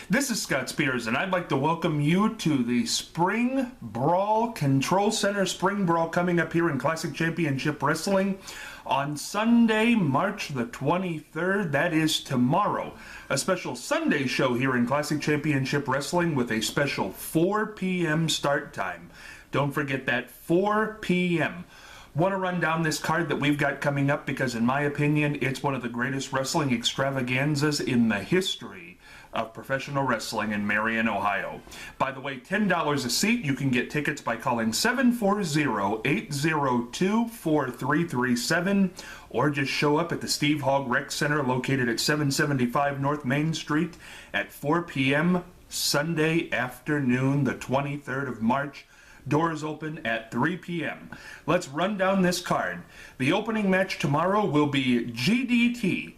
This is Scott Spears, and I'd like to welcome you to the Spring Brawl Control Center. Spring Brawl coming up here in Classic Championship Wrestling on Sunday, March the 23rd. That is tomorrow. A special Sunday show here in Classic Championship Wrestling with a special 4 p.m. start time. Don't forget that, 4 p.m. Want to run down this card that we've got coming up because, in my opinion, it's one of the greatest wrestling extravaganzas in the history of professional wrestling in Marion, Ohio. By the way, $10 a seat. You can get tickets by calling 740-802-4337 or just show up at the Steve Hogg Rec Center located at 775 North Main Street at 4 p.m. Sunday afternoon, the 23rd of March. Doors open at 3 p.m. Let's run down this card. The opening match tomorrow will be GDT,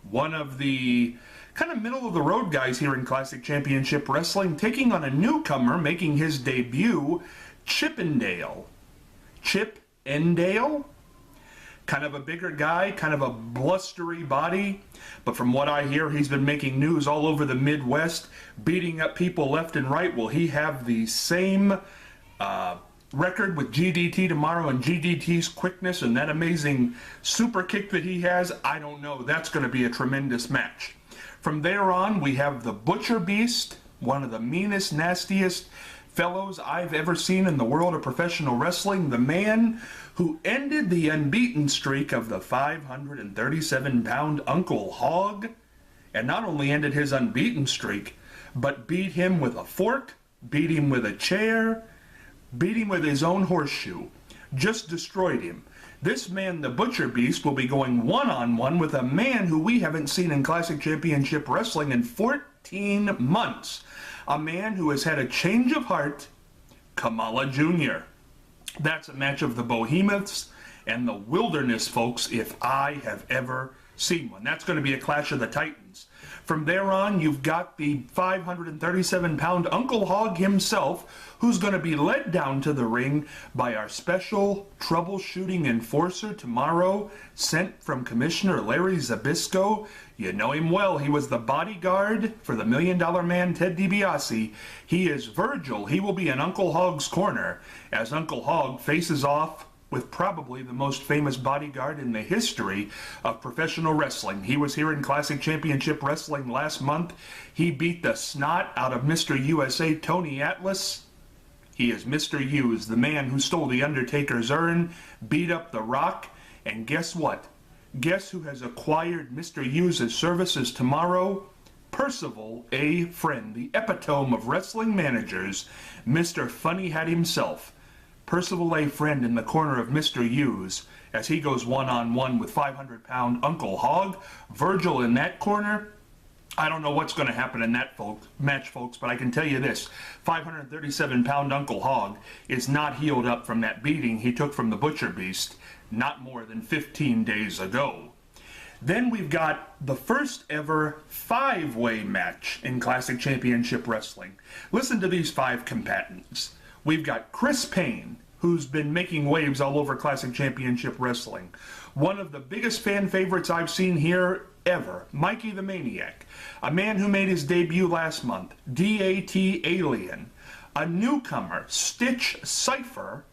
one of the kind of middle-of-the-road guys here in Classic Championship Wrestling, taking on a newcomer making his debut, Chippendale. Chip Endale? Kind of a bigger guy, kind of a blustery body, but from what I hear, he's been making news all over the Midwest, beating up people left and right. Will he have the same record with GDT tomorrow, and GDT's quickness and that amazing super kick that he has? I don't know. That's going to be a tremendous match. From there on, we have the Butcher Beast, one of the meanest, nastiest fellows I've ever seen in the world of professional wrestling. The man who ended the unbeaten streak of the 537-pound Uncle Hogg, and not only ended his unbeaten streak, but beat him with a fork, beat him with a chair, beat him with his own horseshoe. Just destroyed him. This man, the Butcher Beast, will be going one-on-one with a man who we haven't seen in Classic Championship Wrestling in 14 months. A man who has had a change of heart, Kamala Jr. That's a match of the Behemoths and the Wilderness, folks, if I have ever seen one. That's going to be a clash of the Titans. From there on, you've got the 537-pound Uncle Hogg himself, who's going to be led down to the ring by our special troubleshooting enforcer tomorrow, sent from Commissioner Larry Zbyszko. You know him well. He was the bodyguard for the $1 Million Man, Ted DiBiase. He is Virgil. He will be in Uncle Hogg's corner as Uncle Hogg faces off with probably the most famous bodyguard in the history of professional wrestling. He was here in Classic Championship Wrestling last month. He beat the snot out of Mr. USA, Tony Atlas. He is Mr. Hughes, the man who stole The Undertaker's urn, beat up The Rock, and guess what? Guess who has acquired Mr. Hughes' services tomorrow? Percival A. Friend, the epitome of wrestling managers, Mr. Funny Hat himself. Percival A. Friend in the corner of Mr. Hughes as he goes one-on-one with 500-pound Uncle Hogg. Virgil in that corner. I don't know what's going to happen in that match, folks, but I can tell you this. 537-pound Uncle Hogg is not healed up from that beating he took from the Butcher Beast not more than 15 days ago. Then we've got the first ever 5-way match in Classic Championship Wrestling. Listen to these 5 combatants. We've got Chris Payne, who's been making waves all over Classic Championship Wrestling. One of the biggest fan favorites I've seen here ever, Mikey the Maniac. A man who made his debut last month, DAT Alien. A newcomer, Stitch Cypher.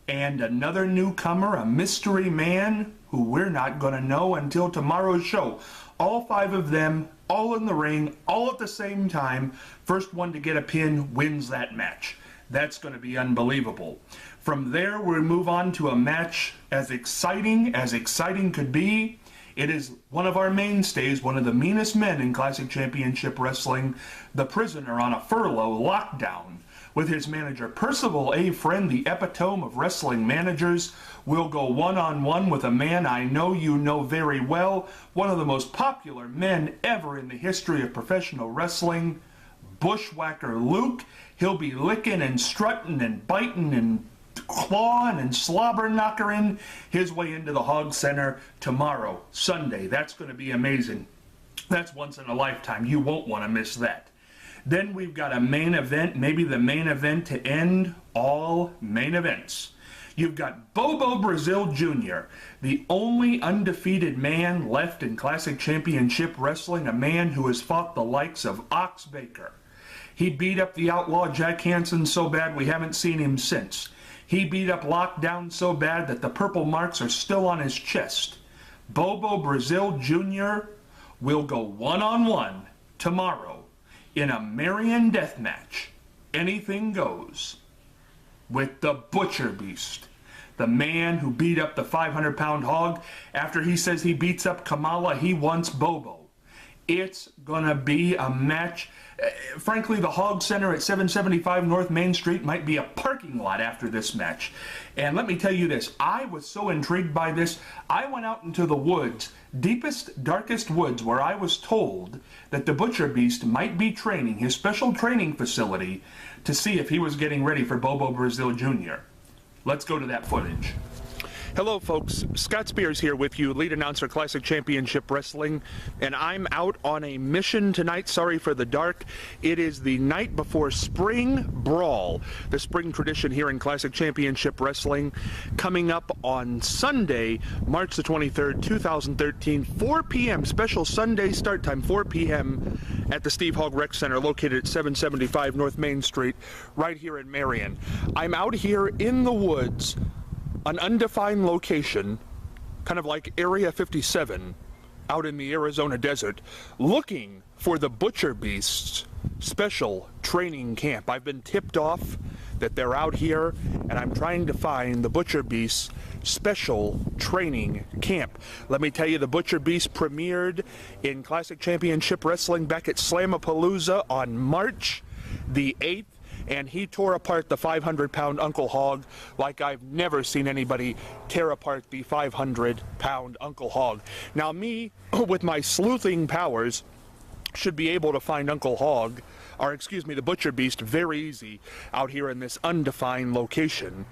And another newcomer, a mystery man who we're not going to know until tomorrow's show. All 5 of them, all in the ring, all at the same time. First one to get a pin wins that match. That's going to be unbelievable. From there, we move on to a match as exciting could be. It is one of our mainstays, one of the meanest men in Classic Championship Wrestling, the prisoner on a furlough lockdown, with his manager Percival A. Friend, the epitome of wrestling managers, will go one-on-one with a man I know you know very well, one of the most popular men ever in the history of professional wrestling, Bushwhacker Luke. He'll be licking and strutting and biting and clawing and slobber knockering his way into the Hogg Center tomorrow, Sunday. That's going to be amazing. That's once in a lifetime. You won't want to miss that. Then we've got a main event, maybe the main event to end all main events. You've got Bobo Brazil Jr., the only undefeated man left in Classic Championship Wrestling, a man who has fought the likes of Ox Baker. He beat up the outlaw Jack Hansen so bad we haven't seen him since. He beat up Lockdown so bad that the purple marks are still on his chest. Bobo Brazil Jr. will go one-on-one tomorrow in a Marion death match. Anything goes with the Butcher Beast, the man who beat up the 500-pound hog. After he says he beats up Kamala, he wants Bobo. It's gonna be a match. Frankly, the Hog Center at 775 North Main Street might be a parking lot after this match. And let me tell you this, I was so intrigued by this, I went out into the woods, deepest, darkest woods, where I was told that the Butcher Beast might be training, his special training facility, to see if he was getting ready for Bobo Brazil Jr. Let's go to that footage. Hello folks, Scott Spears here with you, lead announcer Classic Championship Wrestling, and I'm out on a mission tonight. Sorry for the dark. It is the night before Spring Brawl, the spring tradition here in Classic Championship Wrestling, coming up on Sunday, March the 23rd, 2013, 4 p.m. special Sunday start time, 4 p.m. at the Steve Hogg Rec Center located at 775 North Main Street, right here in Marion. I'm out here in the woods, an undefined location, kind of like Area 57, out in the Arizona desert, looking for the Butcher Beast's special training camp. I've been tipped off that they're out here, and I'm trying to find the Butcher Beast's special training camp. Let me tell you, the Butcher Beast premiered in Classic Championship Wrestling back at Slamapalooza on March the 8th. And he tore apart the 500-pound Uncle Hog like I've never seen anybody tear apart the 500-pound Uncle Hog. Now me, with my sleuthing powers, should be able to find Uncle Hog, or excuse me, the Butcher Beast, very easy out here in this undefined location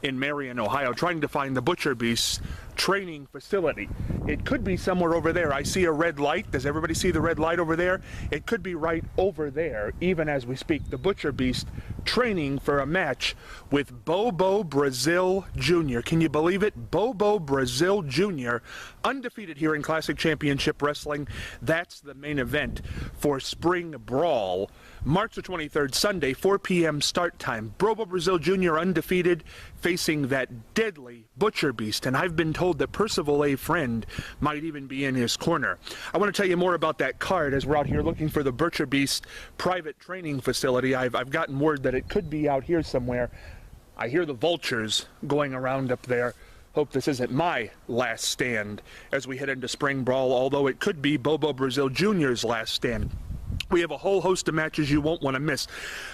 in Marion, Ohio, trying to find the Butcher Beast's training facility. It could be somewhere over there. I see a red light. Does everybody see the red light over there? It could be right over there, even as we speak. The Butcher Beast training for a match with Bobo Brazil Jr. Can you believe it? Bobo Brazil Jr., undefeated here in Classic Championship Wrestling. That's the main event for Spring Brawl. March the 23rd, Sunday, 4 p.m. start time. Bobo Brazil Jr. undefeated, facing that deadly Butcher Beast. And I've been told that Percival A. Friend might even be in his corner. I want to tell you more about that card as we're out here looking for the Butcher Beast private training facility. I've gotten word that it could be out here somewhere. I hear the vultures going around up there. Hope this isn't my last stand as we head into Spring Brawl, although it could be Bobo Brazil Jr.'s last stand. We have a whole host of matches you won't want to miss.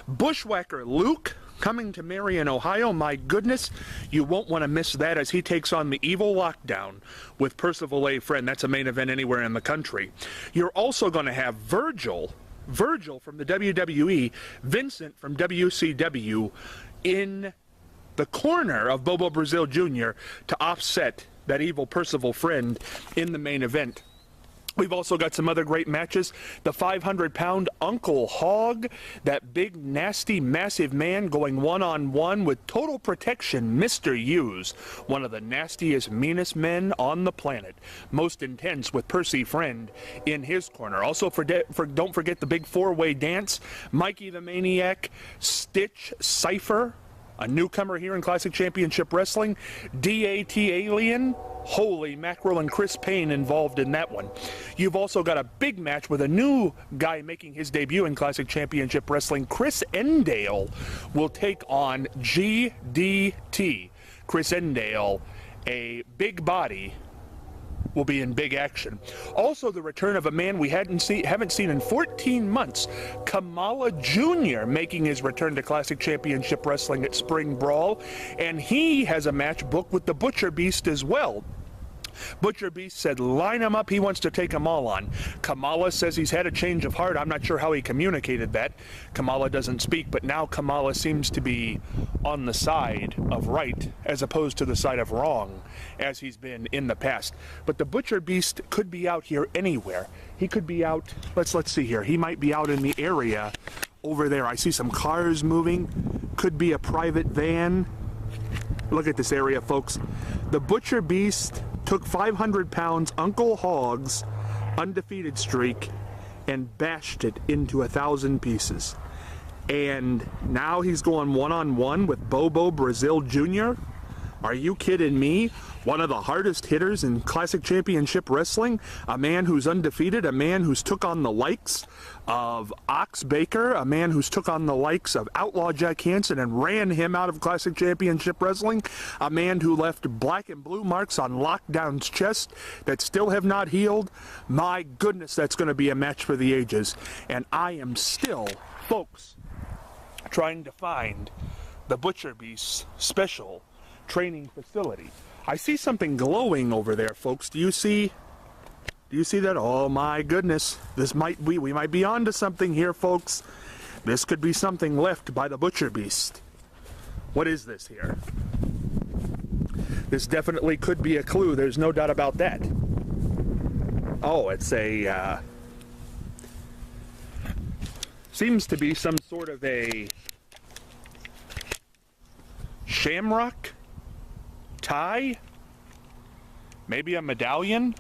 Bushwhacker Luke coming to Marion, Ohio. My goodness, you won't want to miss that as he takes on the evil Lockdown with Percival A. Friend. That's a main event anywhere in the country. You're also going to have Virgil from the WWE, Vincent from WCW in the corner of Bobo Brazil Jr. to offset that evil Percival Friend in the main event. We've also got some other great matches. The 500-pound Uncle Hog, that big, nasty, massive man going one-on-one with Total Protection, Mr. Hughes, one of the nastiest, meanest men on the planet. Most intense with Percy Friend in his corner. Also, don't forget the big four-way dance. Mikey the Maniac, Stitch Cypher, a newcomer here in Classic Championship Wrestling, DAT Alien, holy mackerel, and Chris Payne involved in that one. You've also got a big match with a new guy making his debut in Classic Championship Wrestling. Chris Endale will take on GDT. Chris Endale, a big body, will be in big action. Also, the return of a man we haven't seen in 14 months, Kamala Jr. making his return to Classic Championship Wrestling at Spring Brawl, and he has a match booked with the Butcher Beast as well. Butcher Beast said line him up, he wants to take them all on. Kamala says he's had a change of heart. I'm not sure how he communicated that. Kamala doesn't speak, but now Kamala seems to be on the side of right as opposed to the side of wrong as he's been in the past. But the Butcher Beast could be out here anywhere. He could be out, let's see here. He might be out in the area over there. I see some cars moving. Could be a private van. Look at this area, folks. The Butcher Beast took 500 pounds Uncle Hog's undefeated streak and bashed it into 1,000 pieces. And now he's going one-on-one with Bobo Brazil Jr.? Are you kidding me? One of the hardest hitters in Classic Championship Wrestling, a man who's undefeated, a man who's took on the likes of Ox Baker, a man who's took on the likes of Outlaw Jack Hansen and ran him out of Classic Championship Wrestling, a man who left black and blue marks on Lockdown's chest that still have not healed. My goodness, that's going to be a match for the ages. And I am still, folks, trying to find the Butcher Beast's special training facility. I see something glowing over there, folks. Do you see that? Oh my goodness. This might be, we might be onto something here, folks. This could be something left by the Butcher Beast. What is this here? This definitely could be a clue. There's no doubt about that. Oh, it's a seems to be some sort of a shamrock tie, maybe a medallion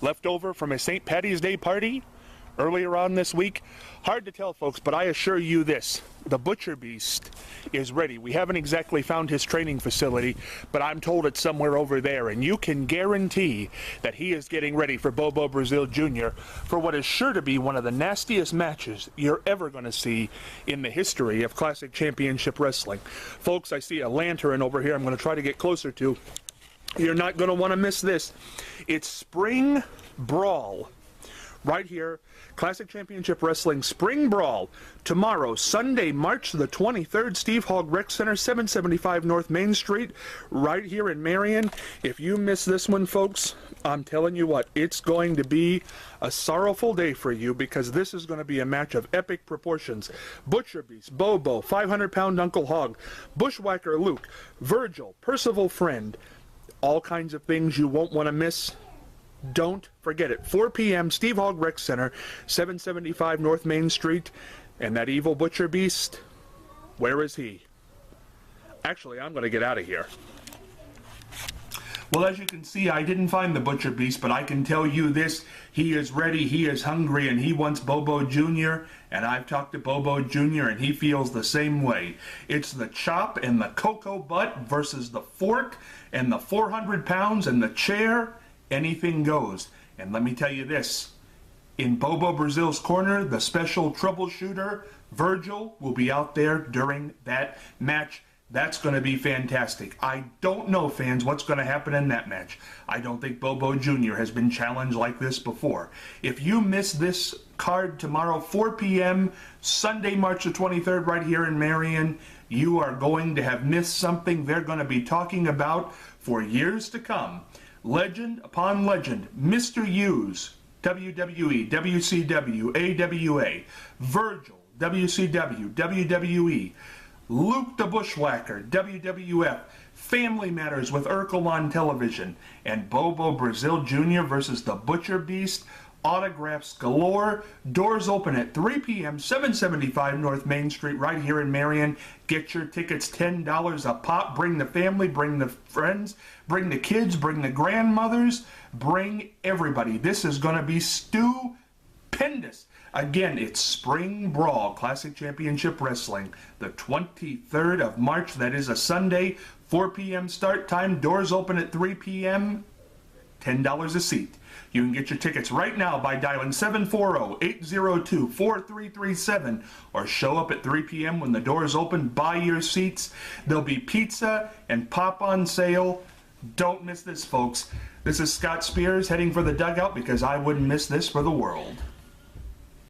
left over from a St. Patty's Day party earlier on this week. Hard to tell, folks, but I assure you this, the Butcher Beast is ready. We haven't exactly found his training facility, but I'm told it's somewhere over there, and you can guarantee that he is getting ready for Bobo Brazil Jr. for what is sure to be one of the nastiest matches you're ever going to see in the history of Classic Championship Wrestling. Folks, I see a lantern over here I'm going to try to get closer to. You're not going to want to miss this. It's Spring Brawl. Right here, Classic Championship Wrestling Spring Brawl. Tomorrow, Sunday, March the 23rd, Steve Hogg Rec Center, 775 North Main Street, right here in Marion. If you miss this one, folks, I'm telling you what, it's going to be a sorrowful day for you, because this is going to be a match of epic proportions. Butcher Beast, Bobo, 500-pound Uncle Hogg, Bushwhacker Luke, Virgil, Percival Friend, all kinds of things you won't want to miss. Don't forget it. 4 p.m. Steve Hogg Rec Center, 775 North Main Street. And that evil Butcher Beast, where is he? Actually, I'm going to get out of here. Well, as you can see, I didn't find the Butcher Beast, but I can tell you this. He is ready, he is hungry, and he wants Bobo Jr., and I've talked to Bobo Jr., and he feels the same way. It's the chop and the cocoa butt versus the fork and the 400 pounds and the chair. Anything goes. And let me tell you this. In Bobo Brazil's corner, the special troubleshooter, Virgil, will be out there during that match. That's going to be fantastic. I don't know, fans, what's going to happen in that match. I don't think Bobo Jr. has been challenged like this before. If you miss this card tomorrow, 4 p.m., Sunday, March the 23rd, right here in Marion, you are going to have missed something they're going to be talking about for years to come. Legend upon legend, Mr. Hughes, WWE, WCW, AWA, Virgil, WCW, WWE, Luke the Bushwhacker, WWF, Family Matters with Urkel on television, and Bobo Brazil Jr. versus the Butcher Beast. Autographs galore. Doors open at 3 p.m., 775 North Main Street, right here in Marion. Get your tickets, $10 a pop. Bring the family, bring the friends, bring the kids, bring the grandmothers, bring everybody. This is going to be stupendous. Again, it's Spring Brawl, Classic Championship Wrestling, the 23rd of March. That is a Sunday, 4 p.m. start time. Doors open at 3 p.m., $10 a seat. You can get your tickets right now by dialing 740-802-4337 or show up at 3 p.m. when the doors open. Buy your seats. There'll be pizza and pop on sale. Don't miss this, folks. This is Scott Spears heading for the dugout, because I wouldn't miss this for the world.